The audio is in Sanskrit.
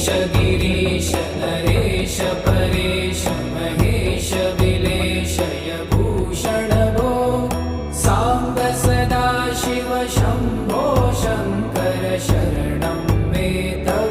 गिरीश नरेश परेश महेश विलेशय भूषण भो साम्ब सदा शिव शम्भो शङ्कर शरणं मे तव